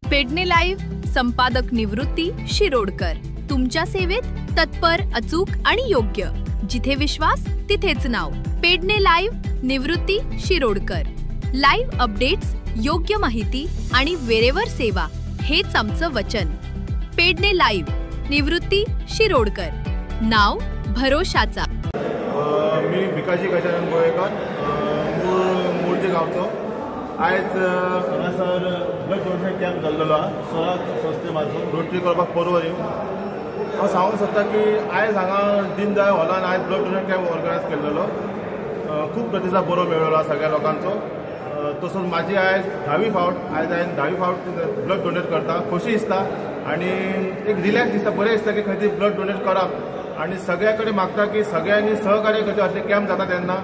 Pedne live संपादक निवृत्ती शिरोडकर तुमच्या सेवेत तत्पर, अचूक आणि योग्य. जिथे विश्वास तिथेच नाव. पेडणे लाईव्ह निवृत्ती शिरोडकर. लाईव्ह अपडेट्स, योग्य माहिती आणि वेरेवर सेवा हेच आमचं वचन. पेडणे लाईव्ह निवृत्ती शिरोडकर. नाव भरोशाचा. मी भिकाजी गजानन गोळेकर, मूळचे गावचो. आयज हांगासर ब्लड डोनेशन कॅम्प जाल्लो आहा स्वराज संस्थे म्हाजो रोटरी करपाक परवर येवन. हांव सांगूंक सोदतां की आयज हांगा दीनदयाळ हॉलान आयज ब्लड डोनेशन कॅम्प ऑर्गनायज केल्लो. खूब प्रतिसाद बरो मेळ्ळो आसा सगळ्या लोकांचो. तसोच म्हाजी आयज 10वी फावट हांवें 10वी फावट ब्लड डोनेट करता. खोशी दिसता आनी एक रिलॅक्स दिसता, बरें दिसता की खंय तरी ब्लड डोनेट करप. आनी सगळ्या कडेन मागता की सगळ्यांनी सहकार्य करचें. असले कॅम्प जाता तेन्ना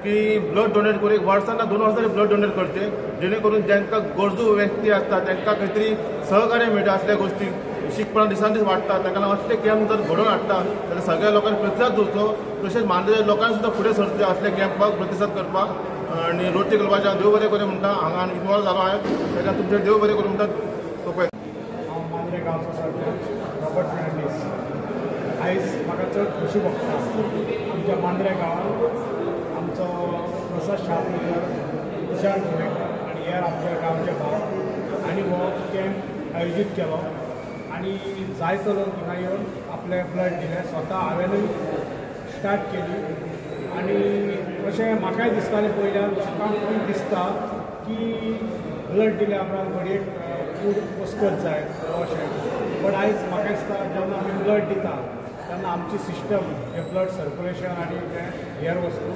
की ब्लड डोनेट करून 1 वर्सान 2 वर्सांनी ब्लड डोनेट करचे, जेणे करून जांकां गरजू व्यक्ती आसता तांकां खंय तरी सहकार्य मेळटा. असल्या गोष्टी शिकपणां दिसान दीस वाडटा. ताका लागून असले कॅम्प जर घडोवन हाडटा जाल्यार सगळ्या लोकांनी प्रतिसाद दिवचो. तशेंच मांद्रेच्या लोकांनी सुद्दां फुडें सरचें असल्या कॅम्पाक प्रतिसाद करपाक. आनी रोटरी क्लबाच्या देव बरें करें म्हणटा. हांगा इनवॉल्व जालो हांवें, ताका तुमचे देव बरें करूं म्हणटा. हांव मांद्रे गांवचो सरपंच रॉबर्ट फर्नांडीस. आयज म्हाका चड खोशी भोगता. आमच्या मांद्रे गांवांत आमचो प्रसाद शास्त्री, तुषार गोवेकर आनी हेर आमच्या गांवचे भाव आनी हो कॅम्प आयोजीत केलो. आनी जायतो लोक हिंगा येवन आपले ब्लड दिले. स्वता हांवेनूय स्टार्ट केली. आनी अशें म्हाकाय दिसतालें पयल्यार लोकांक दिसता की ब्लड दिल्या उपरांत घडयेक फूड वचकच जाय अशें. बट आयज म्हाका दिसता जेन्ना आमी ब्लड दिता तेन्ना आमची सिस्टम हे ब्लड सर्क्युलेशन आनी हेर वस्तू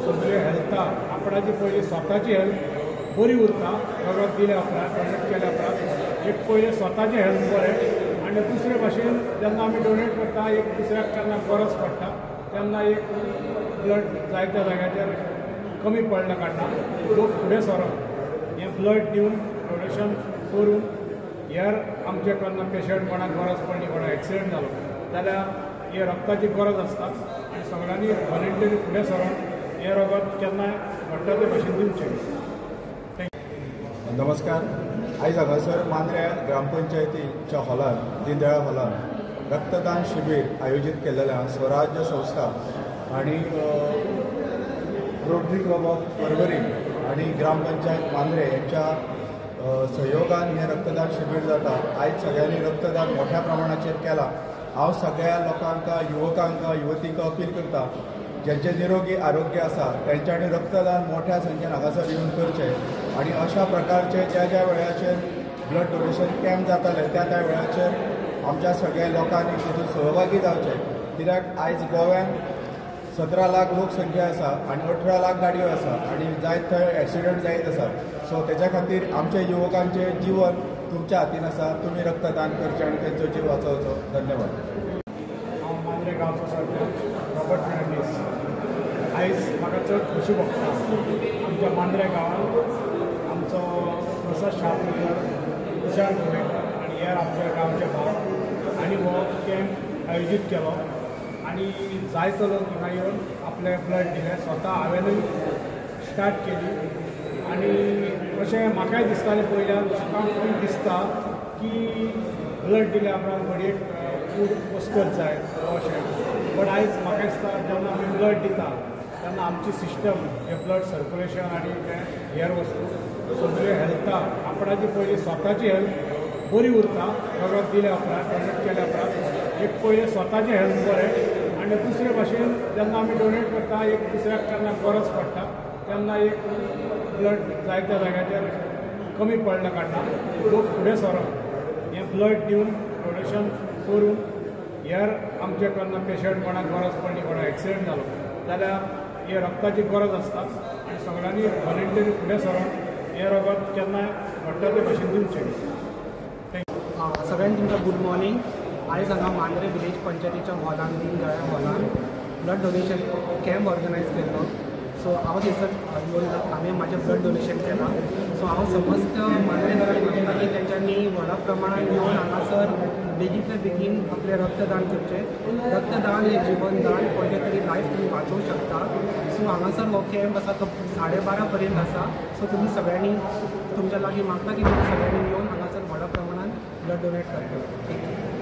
सगळे हेल्था आपणाची पयली स्वताची हेल्थ बरी उरता. रगत दिल्या उपरांत डोनेट केल्या उपरांत एक पयलें स्वताचें हेल्थ बरें आनी दुसरे भाशेन जेन्ना आमी डोनेट करता एक दुसऱ्याक केन्ना गरज पडटा तेन्ना एक ब्लड जायत्या जाग्याचेर कमी पडल्या कारणान लोक फुडें सरोन हें ब्लड दिवन डोनेशन करून हेर आमचे केन्ना पेशंट कोणाक गरज पडली, कोणाक एक्सिडेंट जालो जाल्यार हे रक्ताची गरज आसता. आनी सगळ्यांनी व्हॉलंटियरी फुडें सरोन हे रगत केन्नाय घडटा ते भाशेन दिवचें. नमस्कार. आयज हांगासर मांद्रे ग्रामपंचायतीच्या हॉलान दीनदयाळ हॉलान रक्तदान शिबीर आयोजीत केल्लें आसा. स्वराज्य संस्था आनी रोटरी क्लब ऑफ परवरी आनी ग्रामपंचायत मांद्रे यांच्या सहयोगान हें रक्तदान शिबीर जाता. आयज सगळ्यांनी रक्तदान मोठ्या प्रमाणाचेर केलां. हांव सगळ्या लोकांक, युवकांक, युवतींक अपील करता जेंचें निरोगी आरोग्य आसा तेंच्यांनी रक्तदान मोठ्या संख्येन हांगासर येवन करचें. आनी अशा प्रकारचे ज्या वेळाचेर ब्लड डोनेशन कॅम्प जाताले त्या वेळाचेर आमच्या सगळ्या लोकांनी तातूंत सहभागी जावचें. कित्याक आयज गोव्यान 17 लाख लोकसंख्या आसा आनी 18 लाख गाडयो आसा आनी जायत थंय एक्सिडंट जायत आसा. सो तेच्या खातीर आमच्या युवकांचें जीवन तुमच्या हातीन आसा. तुमी रक्तदान करचें आनी तेंचो जीव वाचोवचो. धन्यवाद. हांव मांद्रे गांवचो सरपंच रॉबर्ट फर्नांडीस. आयज म्हाका चड खोशी भोगता. आमच्या मांद्रे गांवांत आमचो प्रसाद शास्त्री, तुषार गोवेकर आनी हेर आमच्या गांवचे भाव आनी हो कॅम्प आयोजीत केलो. आनी जायतो लोक हिंगा येवन आपले ब्लड दिले. स्वता हांवेनूय स्टार्ट केली. आनी अशें म्हाकाय दिसतालें पयल्यार लोकांक दिसता की ब्लड दिल्या उपरांत घडयेक फूड वचकच जाय अशें. बट आयज म्हाका दिसता जेन्ना आमी ब्लड दिता तेन्ना आमची सिस्टम हे ब्लड सर्क्युलेशन आनी हेर वस्तू सगळे हेल्था आपणाची पयली स्वताची हेल्थ बरी उरता. रगत दिल्या उपरांत डोनेट केल्या उपरांत एक पयलें स्वताचें हेल्थ बरें आनी दुसरे भाशेन जेन्ना आमी डोनेट करता एक दुसऱ्याक केन्ना गरज पडटा तेन्ना एक ब्लड जायत्या जाग्याचेर कमी पडल्या कारणान लोक फुडें सरोन हें ब्लड दिवन डोनेशन करून हेर आमचे केन्ना पेशंट कोणाक गरज पडली, कोणाक एक्सिडेंट जालो जाल्यार हे रक्ताची गरज आसता. आनी सगळ्यांनी व्हॉलंटियरी फुडें सरोन हें रगत केन्नाय घडटा ते भाशेन दिवचें. सगळ्यांनी तुमकां गूड मॉर्निंग. आयज हांगा मांद्रे विलेज पंचायतीच्या हॉलान दीनदयाळ हॉलान ब्लड डोनेशन कॅम्प ऑर्गनायज केल्लो. सो हांव थंयसर येवन हांवें म्हाजें ब्लड डोनेशन केलां. सो हांव समस्त मांद्रेकारांक मागता की तेंच्यांनी व्हडा प्रमाणांत येवन हांगासर बेगींतल्या बेगीन आपलें रक्तदान करचें. रक्तदान हें जिवनदान, खंयचे तरी लायफ तुमी वाचोवंक शकता. सो हांगासर हो कॅम्प आसा तो 12:30 पर्यंत आसा. सो तुमी सगळ्यांनी तुमच्या लागीं मागता की तुमी सगळ्यांनी येवन हांगासर व्हडा प्रमाणांत ब्लड डोनेट करता.